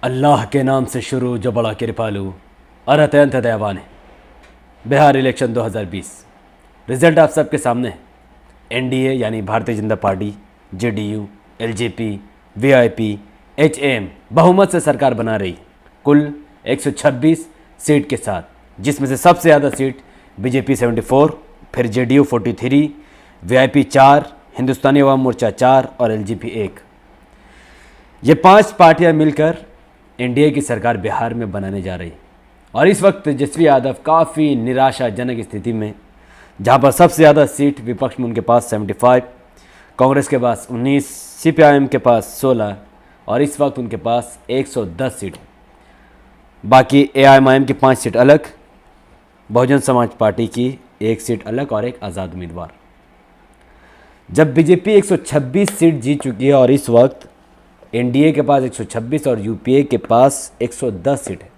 अल्लाह के नाम से शुरू जो बड़ा कृपालु और अत्यंत दयावान है। बिहार इलेक्शन 2020 रिजल्ट आप सबके सामने है। एनडीए यानी Bharatiya Janata party, JDU, LJP, VIP, HM बहुमत से सरकार बना रही है, कुल 126 सीट के साथ, जिसमें से सबसे ज़्यादा सीट बीजेपी 74, फिर जेडीयू 43, वीआईपी 4, हिंदुस्तानी अवाम मोर्चा 4 और एलजेपी 1। ये 5 पार्टियां मिलकर एनडीए की सरकार बिहार में बनाने जा रही है। और इस वक्त तेजस्वी यादव काफ़ी निराशाजनक स्थिति में, जहां पर सबसे ज़्यादा सीट विपक्ष में उनके पास 75, कांग्रेस के पास 19, सीपीआईएम के पास 16 और इस वक्त उनके पास 110 सीट। बाकी एआईएमआईएम की 5 सीट अलग, बहुजन समाज पार्टी की 1 सीट अलग और एक आज़ाद उम्मीदवार। जब बीजेपी 126 सीट जीत चुकी है और इस वक्त एनडीए के पास 126 और यूपीए के पास 110 सीट है,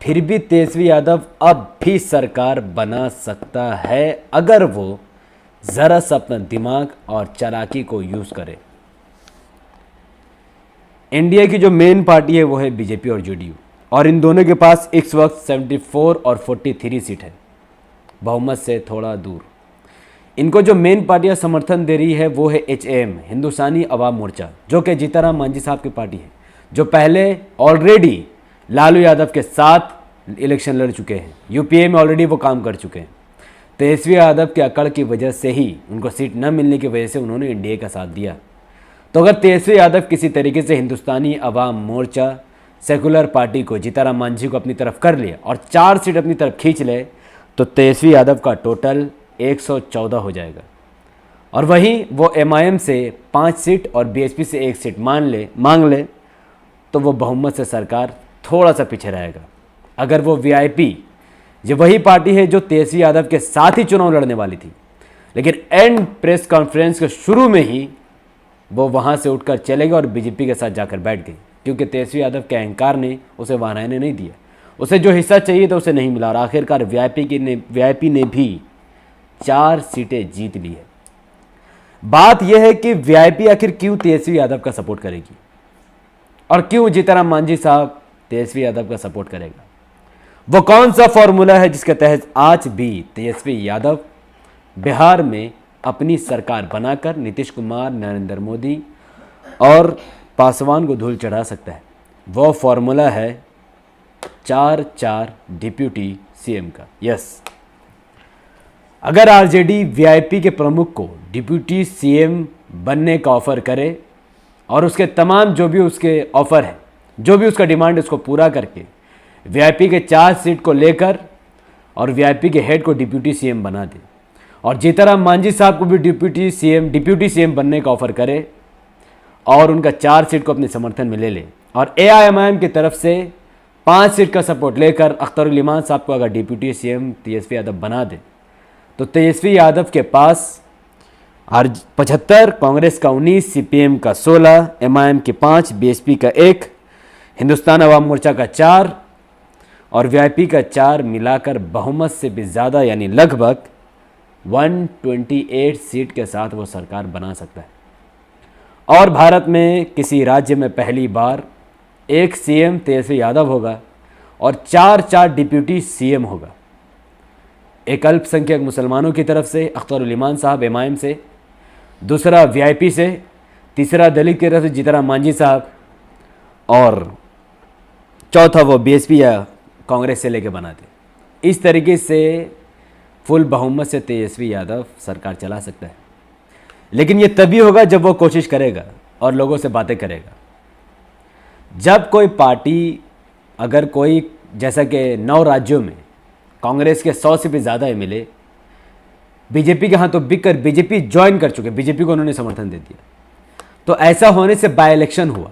फिर भी तेजस्वी यादव अब भी सरकार बना सकता है अगर वो ज़रा सा अपना दिमाग और चालाकी को यूज़ करे। एनडीए की जो मेन पार्टी है वो है बीजेपी और जेडीयू, और इन दोनों के पास इस वक्त 74 और 43 सीट है, बहुमत से थोड़ा दूर। इनको जो मेन पार्टियां समर्थन दे रही है वो है एचएम, हिंदुस्तानी अवाम मोर्चा, जो कि जीताराम मांझी साहब की पार्टी है, जो पहले ऑलरेडी लालू यादव के साथ इलेक्शन लड़ चुके हैं। यूपीए में ऑलरेडी वो काम कर चुके हैं। तेजस्वी यादव के अकड़ की वजह से ही, उनको सीट न मिलने की वजह से उन्होंने एनडीए का साथ दिया। तो अगर तेजस्वी यादव किसी तरीके से हिंदुस्तानी अवाम मोर्चा सेकुलर पार्टी को, जीताराम मांझी को अपनी तरफ कर लिया और 4 सीट अपनी तरफ खींच ले, तो तेजस्वी यादव का टोटल 114 हो जाएगा। और वहीं वो एमआईएम से 5 सीट और बीएसपी से 1 सीट मांग ले तो वो बहुमत से सरकार थोड़ा सा पीछे रहेगा। अगर वो वीआईपी, ये वही पार्टी है जो तेजस्वी यादव के साथ ही चुनाव लड़ने वाली थी, लेकिन एंड प्रेस कॉन्फ्रेंस के शुरू में ही वो वहाँ से उठकर चले गए और बीजेपी के साथ जाकर बैठ गई, क्योंकि तेजस्वी यादव के अहंकार ने उसे वहाँ रहने नहीं दिया। उसे जो हिस्सा चाहिए था उसे नहीं मिला और आखिरकार वीआईपी ने भी 4 सीटें जीत ली है। बात यह है कि वीआईपी आखिर क्यों तेजस्वी यादव का सपोर्ट करेगी और क्यों जीताराम मांझी साहब तेजस्वी यादव का सपोर्ट करेगा। वो कौन सा फॉर्मूला है जिसके तहत आज भी तेजस्वी यादव बिहार में अपनी सरकार बनाकर नीतीश कुमार, नरेंद्र मोदी और पासवान को धूल चढ़ा सकता है। वो फॉर्मूला है 4-4 डिप्यूटी सीएम का। यस, अगर आरजेडी वीआईपी के प्रमुख को डिप्यूटी सीएम बनने का ऑफर करे और उसके तमाम जो भी उसके ऑफर है, जो भी उसका डिमांड है, उसको पूरा करके वीआईपी के 4 सीट को लेकर और वीआईपी के हेड को डिप्यूटी सीएम बना दे और जीताराम मांझी साहब को भी डिप्यूटी सीएम बनने का ऑफर करे और उनका 4 सीट को अपने समर्थन में ले ले और एआईएमआईएम की तरफ से 5 सीट का सपोर्ट लेकर अख्तरुल इमान साहब को अगर डिप्यूटी सीएम तेजस्वी यादव बना दे, तो तेजस्वी यादव के पास 75, कांग्रेस का 19, सीपीएम का 16, एमआईएम के 5, बीएसपी का 1, हिंदुस्तान अवाम मोर्चा का 4 और वीआईपी का 4 मिलाकर बहुमत से भी ज़्यादा यानी लगभग 128 सीट के साथ वो सरकार बना सकता है। और भारत में किसी राज्य में पहली बार 1 सीएम तेजस्वी यादव होगा और 4-4 डिप्यूटी सीएम होगा। एक अल्पसंख्यक मुसलमानों की तरफ से अख्तरुल इमान साहब एमआईएम से, दूसरा वीआईपी से, तीसरा दलित की तरफ से जीताराम मांझी साहब और चौथा वो बीएसपी या कांग्रेस से लेके बनाते। इस तरीके से फुल बहुमत से तेजस्वी यादव सरकार चला सकता है, लेकिन ये तभी होगा जब वो कोशिश करेगा और लोगों से बातें करेगा। जब कोई पार्टी, अगर कोई, जैसा कि 9 राज्यों में कांग्रेस के 100 से भी ज़्यादा एमएलए बीजेपी के हाथों बिककर बीजेपी ज्वाइन कर चुके, बीजेपी को उन्होंने समर्थन दे दिया, तो ऐसा होने से बाय इलेक्शन हुआ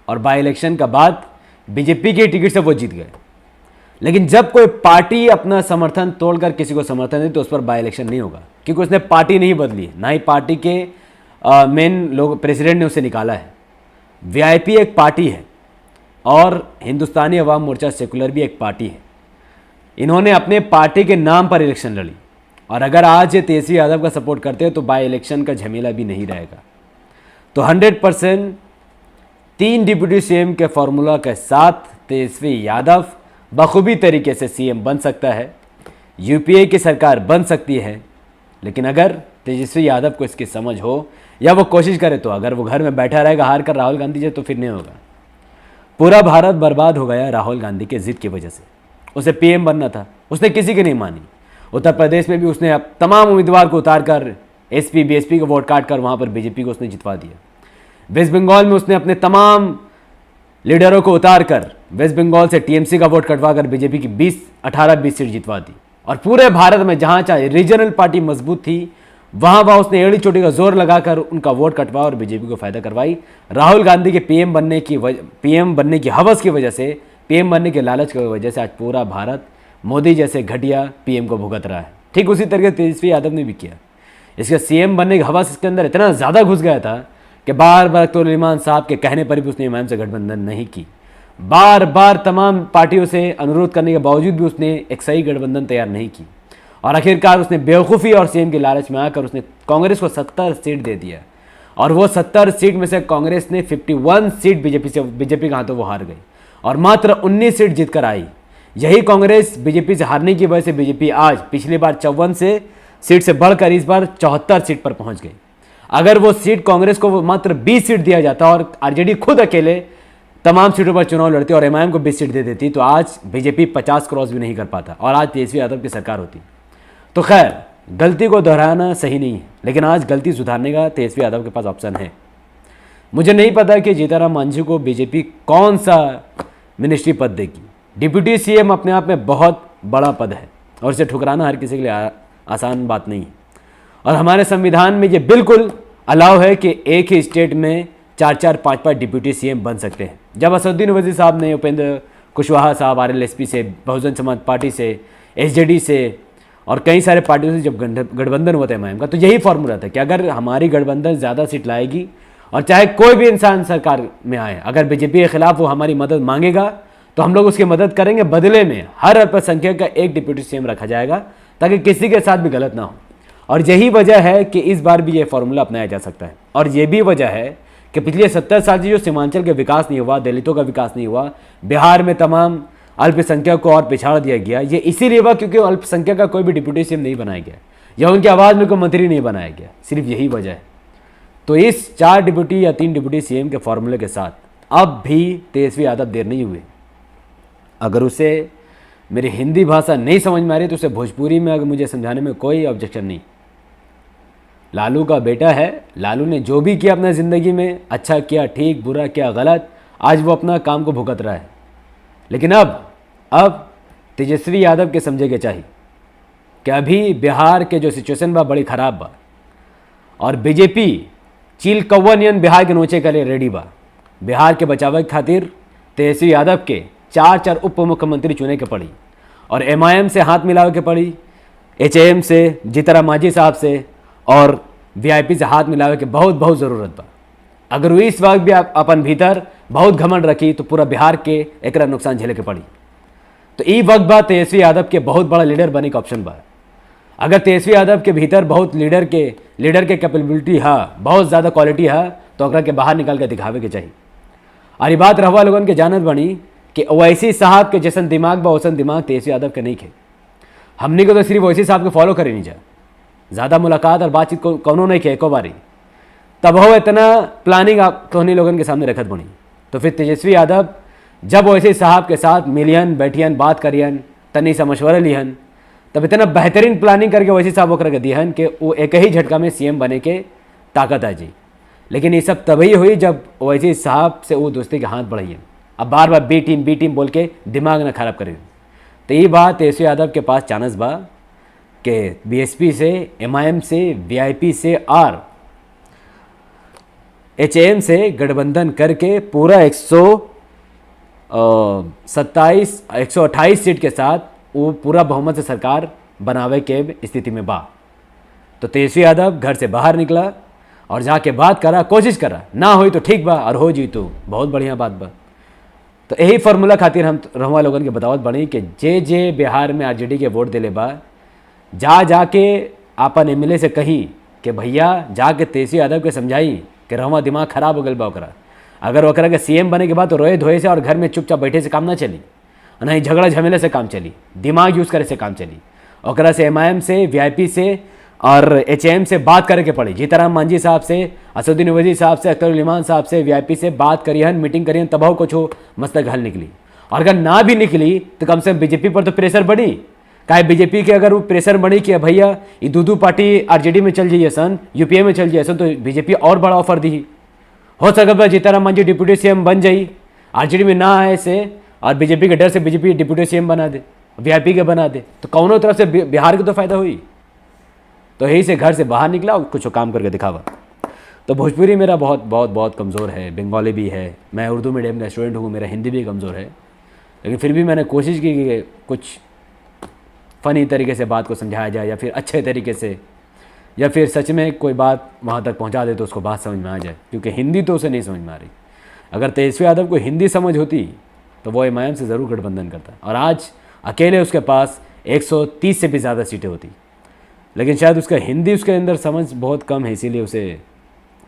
और बाय इलेक्शन का बाद बीजेपी के टिकट से वो जीत गए। लेकिन जब कोई पार्टी अपना समर्थन तोड़कर किसी को समर्थन दे तो उस पर बाय इलेक्शन नहीं होगा, क्योंकि उसने पार्टी नहीं बदली, ना ही पार्टी के मेन लोग, प्रेसिडेंट ने उसे निकाला है। वीआईपी एक पार्टी है और हिंदुस्तानी अवाम मोर्चा सेकुलर भी एक पार्टी है। इन्होंने अपने पार्टी के नाम पर इलेक्शन लड़ी और अगर आज ये तेजस्वी यादव का सपोर्ट करते हैं तो बाय इलेक्शन का झमेला भी नहीं रहेगा। तो 100% 3 डिप्टी सीएम के फॉर्मूला के साथ तेजस्वी यादव बखूबी तरीके से सीएम बन सकता है, यूपीए की सरकार बन सकती है। लेकिन अगर तेजस्वी यादव को इसकी समझ हो या वो कोशिश करे तो, अगर वो घर में बैठा रहेगा हार कर राहुल गांधी जी, तो फिर नहीं होगा। पूरा भारत बर्बाद हो गया राहुल गांधी के जिद की वजह से। उसे पीएम बनना था, उसने किसी की नहीं मानी। उत्तर प्रदेश में भी उसने अब तमाम उम्मीदवार को उतार कर एसपी बीएसपी को वोट काट कर वहाँ पर बीजेपी को उसने जितवा दिया। वेस्ट बंगाल में उसने अपने तमाम लीडरों को उतार कर वेस्ट बंगाल से टीएमसी का वोट कटवा कर बीजेपी की 18-20 सीट जितवा दी। और पूरे भारत में जहाँ चाहे रीजनल पार्टी मजबूत थी वहाँ उसने एड़ी चोटी का जोर लगाकर उनका वोट कटवा और बीजेपी को फायदा करवाई। राहुल गांधी के पीएम बनने की हवस की वजह से, पीएम बनने के लालच की वजह से आज पूरा भारत मोदी जैसे घटिया पीएम को भुगत रहा है। ठीक उसी तरीके तेजस्वी यादव ने भी किया। इसके सीएम बनने की हवस इसके अंदर इतना ज़्यादा घुस गया था कि बार बार अख्तर उल साहब के कहने पर भी उसने इमाम से गठबंधन नहीं की। बार बार तमाम पार्टियों से अनुरोध करने के बावजूद भी उसने एक सही गठबंधन तैयार नहीं की। और आखिरकार उसने बेवकूफ़ी और सीएम के लालच में आकर उसने कांग्रेस को 70 सीट दे दिया। और वो 70 सीट में से कांग्रेस ने 51 सीट बीजेपी के हाथों वो हार गई और मात्र 19 सीट जीत कर आई। यही कांग्रेस बीजेपी से हारने की वजह से बीजेपी आज पिछली बार 54 सीट से बढ़कर इस बार 74 सीट पर पहुंच गई। अगर वो सीट कांग्रेस को मात्र 20 सीट दिया जाता और आरजेडी खुद अकेले तमाम सीटों पर चुनाव लड़ती और एमआईएम को 20 सीट दे देती तो आज बीजेपी 50 क्रॉस भी नहीं कर पाता और आज तेजस्वी यादव की सरकार होती। तो खैर, गलती को दोहराना सही नहीं है, लेकिन आज गलती सुधारने का तेजस्वी यादव के पास ऑप्शन है। मुझे नहीं पता कि जीतनराम मांझी को बीजेपी कौन सा मिनिस्ट्री पद देगी। डिप्टी सीएम अपने आप में बहुत बड़ा पद है और इसे ठुकराना हर किसी के लिए आसान बात नहीं है। और हमारे संविधान में ये बिल्कुल अलाउ है कि एक ही स्टेट में 4-4, 5-5 डिप्टी सीएम बन सकते हैं। जब असदुद्दीन ओवैसी साहब ने उपेंद्र कुशवाहा साहब आरएलएसपी से, बहुजन समाज पार्टी से, एसजेडी से और कई सारे पार्टियों से जब गठबंधन हुआ था एमआईएम का, तो यही फॉर्मूला था कि अगर हमारी गठबंधन ज़्यादा सीट लाएगी और चाहे कोई भी इंसान सरकार में आए, अगर बीजेपी के खिलाफ वो हमारी मदद मांगेगा तो हम लोग उसकी मदद करेंगे। बदले में हर अल्पसंख्यक का एक डिप्टी सीएम रखा जाएगा ताकि किसी के साथ भी गलत ना हो। और यही वजह है कि इस बार भी ये फॉर्मूला अपनाया जा सकता है। और ये भी वजह है कि पिछले 70 साल से जो सीमांचल का विकास नहीं हुआ, दलितों का विकास नहीं हुआ, बिहार में तमाम अल्पसंख्यक को और पिछाड़ दिया गया, ये इसीलिए हुआ क्योंकि अल्पसंख्यक का कोई भी डिप्टी सीएम नहीं बनाया गया या उनकी आवाज़ में कोई मंत्री नहीं बनाया गया। सिर्फ यही वजह है। तो इस 4 डिप्टी या 3 डिप्टी सीएम के फॉर्मूले के साथ अब भी तेजस्वी यादव देर नहीं हुए। अगर उसे मेरी हिंदी भाषा नहीं समझ में आ रही तो उसे भोजपुरी में अगर मुझे समझाने में कोई ऑब्जेक्शन नहीं। लालू का बेटा है, लालू ने जो भी किया अपने ज़िंदगी में, अच्छा किया, ठीक, बुरा किया, गलत, आज वो अपना काम को भुगत रहा है। लेकिन अब तेजस्वी यादव के समझे के चाहिए कि अभी बिहार के जो सिचुएशन बा बड़ी ख़राब बा और बीजेपी चील कौवन बिहार के नोचे के लिए रेडी बा। बिहार के बचाव के खातिर तेजस्वी यादव के 4 उप मुख्यमंत्री चुने के पड़ी और एमआईएम से हाथ मिलावे के पड़ी, एचएएम से, जीतनराम मांझी साहब से और वीआईपी से हाथ मिलावे के बहुत ज़रूरत बा। अगर वो इस वक्त भी अपन भीतर बहुत घमंड रखी तो पूरा बिहार के एक नुकसान झेले के पड़ी। तो ई वक्त बा तेजस्वी यादव के बहुत बड़ा लीडर बने का ऑप्शन बा। अगर तेजस्वी यादव के भीतर बहुत लीडर के कैपेबिलिटी है, बहुत ज़्यादा क्वालिटी है, तो अगर के बाहर निकाल के दिखावे के चाहिए। और ये बात रहुआ लोगन के जानत बनी कि ओवैसी साहब के जैसन दिमाग बा वैसन दिमाग तेजस्वी यादव के नहीं खे। हमने को तो सिर्फ ओवैसी साहब के फॉलो करे नहीं जा, ज़्यादा मुलाकात और बातचीत को कौनों नहीं खे एको बारी, तब हो इतना प्लानिंग आप कहनी लोगन के सामने रखत बनी। तो फिर तेजस्वी यादव जब ओवैसी साहब के साथ मिलियन, बैठियन, बात करियन, तनी सा मशवरा लिहन, तब इतना बेहतरीन प्लानिंग करके ओवैसी साहब वो करके दिहन कि वो एक ही झटका में सीएम बने के ताकत आ जी। लेकिन ये सब तभी हुई जब ओवैसी साहब से वो दोस्ती के हाथ बढ़ाइए। अब बार बार बी टीम बोल के दिमाग ना खराब करें। तो ये बात तेजस्वी यादव के पास चांस बा कि बीएसपी से, एमआईएम से, वीआईपी से और एचएएम से गठबंधन करके पूरा 128 सीट के साथ वो पूरा बहुमत से सरकार बनावे के स्थिति में बा। तो तेजस्वी यादव घर से बाहर निकला और जाके बात करा, कोशिश करा, ना हुई तो ठीक बा और हो जी तो बहुत बढ़िया बात बा। तो यही फार्मूला खातिर हम रहुआ लोगन के बतावत बनी कि जे बिहार में आरजेडी के वोट दिले बा, जाके आपन एमएलए से कही कि भैया जाके तेजस्वी यादव के समझाई कि रहुआ दिमाग खराब हो गल बा ओकरा। अगर ओकरा के सीएम बने के बाद तो रोए धोए से और घर में चुपचाप बैठे से काम ना चली, ना ही झगड़ा झमेले से काम चली, दिमाग यूज़ करे से काम चली। ओकरा से एमआईएम से, वीआईपी से और एचएम से बात करे के पड़ी। जीताराम मांझी साहब से, असदुद्दीन ओवैसी साहब से, अख्तर उल इमान साहब से, वीआईपी से बात करियन, मीटिंग करियन, तब कुछ हो मस्तक हल निकली। और अगर ना भी निकली तो कम से कम बीजेपी पर तो प्रेशर बढ़ी। काहे बीजेपी के अगर वो प्रेशर बढ़ी कि भैया ये दूधू पार्टी आरजेडी में चल जाइए सन, यूपीए में चल जाइए सन, तो बीजेपी और बड़ा ऑफर दी। हो सकता जीताराम मांझी डिप्यूटी सीएम बन जाई, आरजेडी में ना आए से, और बीजेपी के डर से बीजेपी डिप्यूटी सीएम बना दे, वीआईपी के बना दे, तो कौनों तरफ से बिहार को तो फायदा हुई। तो यही से घर से बाहर निकला और कुछ काम करके दिखावा। तो भोजपुरी मेरा बहुत बहुत बहुत कमज़ोर है, बंगाली भी है, मैं उर्दू मीडियम का स्टूडेंट हूँ, मेरा हिंदी भी कमज़ोर है, लेकिन फिर भी मैंने कोशिश की कि कुछ फ़नी तरीके से बात को समझाया जाए, या फिर अच्छे तरीके से, या फिर सच में कोई बात वहाँ तक पहुँचा दे तो उसको बात समझ में आ जाए, क्योंकि हिंदी तो उसे नहीं समझ में आ रही। अगर तेजस्वी यादव को हिंदी समझ होती तो वो एमआईएम से ज़रूर गठबंधन करता, और आज अकेले उसके पास 130 से भी ज़्यादा सीटें होती। लेकिन शायद उसका हिंदी उसके अंदर समझ बहुत कम है, इसीलिए उसे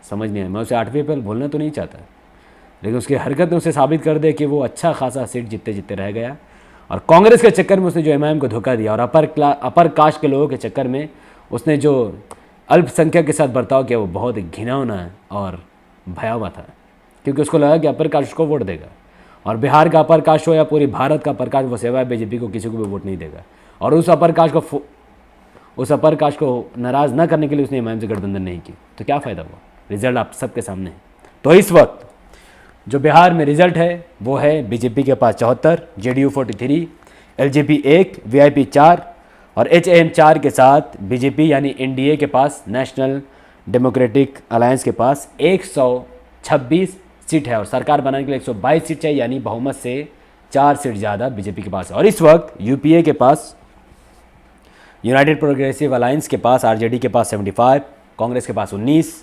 समझ नहीं आया। मैं उसे 8वीं फेल बोलना तो नहीं चाहता, लेकिन उसकी हरकत ने उसे साबित कर दे कि वो अच्छा खासा सीट जीतते जीतते रह गया। और कांग्रेस के चक्कर में उसने जो एमआईएम को धोखा दिया, और अपर कास्ट के लोगों के चक्कर में उसने जो अल्पसंख्यक के साथ बर्ताव किया, वो बहुत घिनौना और भयावह था, क्योंकि उसको लगा कि अपर कास्ट को वोट देगा, और बिहार का अपर कास्ट हो या पूरी भारत का अपर कास्ट, वो सेवा बीजेपी को किसी को भी वोट नहीं देगा। और उस अपर कास्ट को नाराज़ न करने के लिए उसने एमआईएम से गठबंधन नहीं की, तो क्या फ़ायदा हुआ? रिजल्ट आप सबके सामने है। तो इस वक्त जो बिहार में रिजल्ट है वो है बीजेपी के पास 74, जेडीयू 43, एलजेपी 1, वीआईपी 4 और एचएम 4 के साथ बीजेपी यानी एनडीए के पास, नेशनल डेमोक्रेटिक अलायंस के पास 126 सीट है, और सरकार बनाने के लिए 122 सीट चाहिए, यानी बहुमत से 4 सीट ज़्यादा बीजेपी के पास है। और इस वक्त यूपीए के पास, यूनाइटेड प्रोग्रेसिव अलायंस के पास, आरजेडी के पास 75, कांग्रेस के पास 19,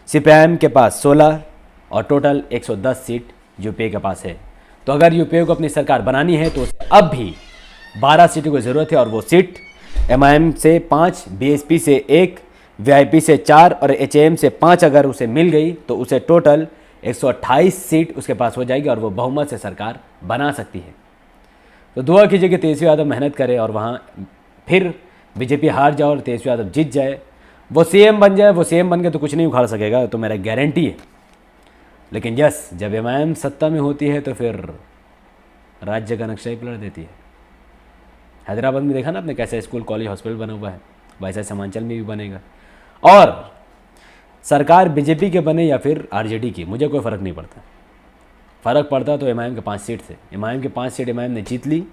सीपीआईएम के पास 16 और टोटल 110 सीट यूपीए के पास है। तो अगर यूपीए को अपनी सरकार बनानी है तो उसे अब भी 12 सीटों की ज़रूरत है, और वो सीट एमआईएम से 5, बीएसपी से 1, वीआईपी से 4 और एचएम से 5 अगर उसे मिल गई तो उसे टोटल 128 सीट उसके पास हो जाएगी, और वो बहुमत से सरकार बना सकती है। तो दुआ कीजिए कि तेजस्वी यादव मेहनत करे और वहाँ फिर बीजेपी हार जाए और तेजस्वी यादव जीत जाए, वो सीएम बन जाए। वो सीएम बन के तो कुछ नहीं उखाड़ सकेगा, तो मेरा गारंटी है। लेकिन यस, जब एमआईएम सत्ता में होती है तो फिर राज्य का नक्शा ही पलट देती है। हैदराबाद में देखा ना आपने कैसे स्कूल, कॉलेज, हॉस्पिटल बना हुआ है, वैसा सीमांचल में भी बनेगा। और सरकार बीजेपी के बने या फिर आरजेडी की, मुझे कोई फ़र्क नहीं पड़ता। फ़र्क पड़ता तो एमआईएम के 5 सीट से। एमआईएम के 5 सीट एमआईएम ने जीत ली,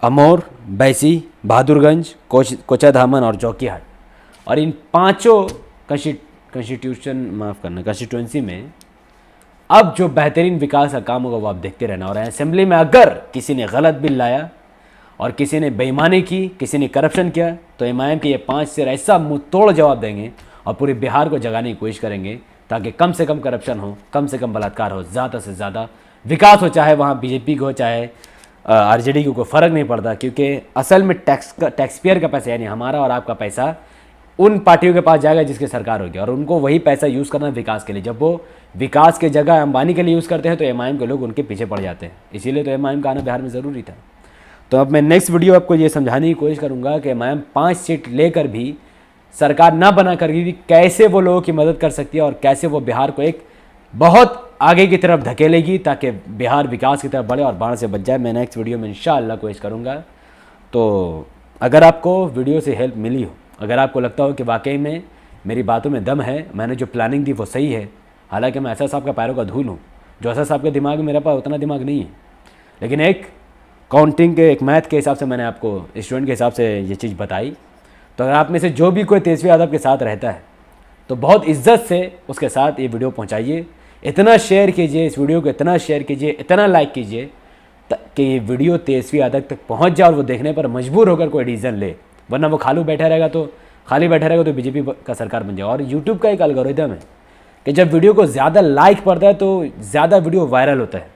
अमौर, बैसी, बहादुरगंज, कोचाधामन और जोकीहाट। और इन पाँचों कंस्टिट्यूंसी में अब जो बेहतरीन विकास का काम होगा वो आप देखते रहना। और असेंबली में अगर किसी ने गलत बिल लाया और किसी ने बेईमानी की, किसी ने करप्शन किया, तो एमआईएम के ये 5 सिर ऐसा मुंह तोड़ जवाब देंगे और पूरे बिहार को जगाने की कोशिश करेंगे, ताकि कम से कम करप्शन हो, कम से कम बलात्कार हो, ज़्यादा से ज़्यादा विकास हो। चाहे वहाँ बीजेपी को, चाहे आरजेडी को, कोई फ़र्क नहीं पड़ता, क्योंकि असल में टैक्स पेयर का पैसा, यानी हमारा और आपका पैसा उन पार्टियों के पास जाएगा जिसकी सरकार होगी, और उनको वही पैसा यूज़ करना विकास के लिए। जब वो विकास की जगह अंबानी के लिए यूज़ करते हैं तो एमआईएम के लोग उनके पीछे पड़ जाते हैं। इसीलिए तो एमआईएम का आना बिहार में ज़रूरी था। तो अब मैं नेक्स्ट वीडियो आपको ये समझाने की कोशिश करूँगा कि एमआईएम 5 सीट लेकर भी सरकार ना बना कर भी कैसे वो लोगों की मदद कर सकती है, और कैसे वो बिहार को एक बहुत आगे की तरफ धकेलेगी, ताकि बिहार विकास की तरफ बढ़े और बाढ़ से बच जाए। मैं नेक्स्ट वीडियो में इंशाअल्लाह कोशिश करूँगा। तो अगर आपको वीडियो से हेल्प मिली हो, अगर आपको लगता हो कि वाकई में मेरी बातों में दम है, मैंने जो प्लानिंग दी वो सही है, हालांकि मैं ऐसा साहब का पैरों का धूल हूँ, जो ऐसा साहब का दिमाग मेरे पास उतना दिमाग नहीं है, लेकिन एक काउंटिंग के, एक मैथ के हिसाब से मैंने आपको स्टूडेंट के हिसाब से ये चीज़ बताई। तो अगर आप में से जो भी कोई तेजस्वी यादव के साथ रहता है तो बहुत इज्जत से उसके साथ ये वीडियो पहुँचाइए, इतना शेयर कीजिए इस वीडियो को, इतना शेयर कीजिए, इतना लाइक कीजिए कि ये वीडियो तेजस्वी यादव तक पहुँच जाए और वो देखने पर मजबूर होकर कोई डिसीजन ले। वरना वो खाली बैठा रहेगा तो बीजेपी का सरकार बन जाए। और यूट्यूब का एक एल्गोरिथम है कि जब वीडियो को ज़्यादा लाइक पड़ता है तो ज़्यादा वीडियो वायरल होता है,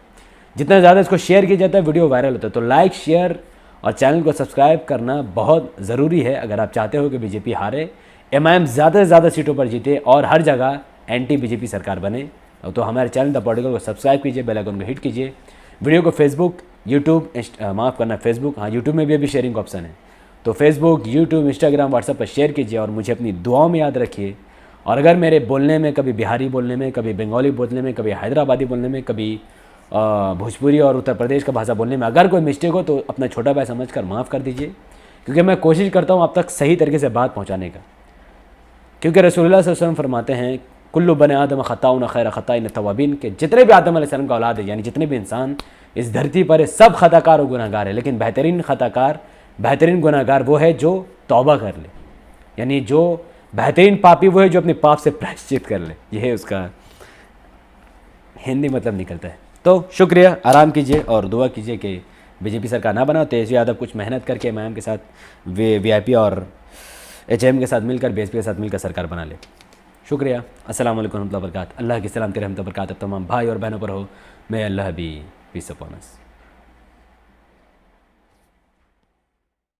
जितना ज़्यादा इसको शेयर किया जाता है वीडियो वायरल होता है। तो लाइक, शेयर और चैनल को सब्सक्राइब करना बहुत ज़रूरी है अगर आप चाहते हो कि बीजेपी हारे, एमआईएम ज़्यादा से ज़्यादा सीटों पर जीते और हर जगह एंटी बीजेपी सरकार बने। तो हमारे चैनल द पॉलिटिकल को सब्सक्राइब कीजिए, बेल आइकन को हिट कीजिए। वीडियो को फेसबुक, यूट्यूब, माफ़ करना फेसबुक, हाँ यूट्यूब में भी अभी शेयरिंग का ऑप्शन है, तो फेसबुक, यूट्यूब, इंस्टाग्राम, व्हाट्सएप पर शेयर कीजिए और मुझे अपनी दुआओं में याद रखिए। और अगर मेरे बोलने में, कभी बिहारी बोलने में, कभी बंगाली बोलने में, कभी हैदराबादी बोलने में, कभी भोजपुरी और उत्तर प्रदेश का भाषा बोलने में अगर कोई मिस्टेक हो तो अपना छोटा भाई समझकर माफ़ कर दीजिए, क्योंकि मैं कोशिश करता हूँ आप तक सही तरीके से बात पहुँचाने का। क्योंकि रसूलुल्लाह सल्लल्लाहु अलैहि वसल्लम फरमाते हैं कुल्लु बने आदम ख़ताउन खैर ख़ताइन तवाबीन, के जितने भी आदम अलैहिस्सलाम का औलाद है, यानी जितने भी इंसान इस धरती पर है, सब ख़ताकार और गुनाहगार है, लेकिन बेहतरीन ख़ताकार, बेहतरीन गुनाहगार वो है जो तौबा कर ले, यानी जो बेहतरीन पापी वो है जो अपने पाप से प्रायश्चित कर ले। यह है उसका हिंदी मतलब निकलता है। तो शुक्रिया, आराम कीजिए और दुआ कीजिए कि बीजेपी सरकार ना बनाओ, तेजस्वी यादव कुछ मेहनत करके मैम के साथ वीआईपी और एचएम के साथ मिलकर, बीएसपी के साथ मिलकर सरकार बना ले। शुक्रिया। अस्सलाम वालेकुम रहमतुल्लाहि व बरकातहू। अल्लाह की सलामती रहमत व बरकात तमाम भाई और बहनों पर हो। मैं अल्लाह भी पीस अपॉन अस।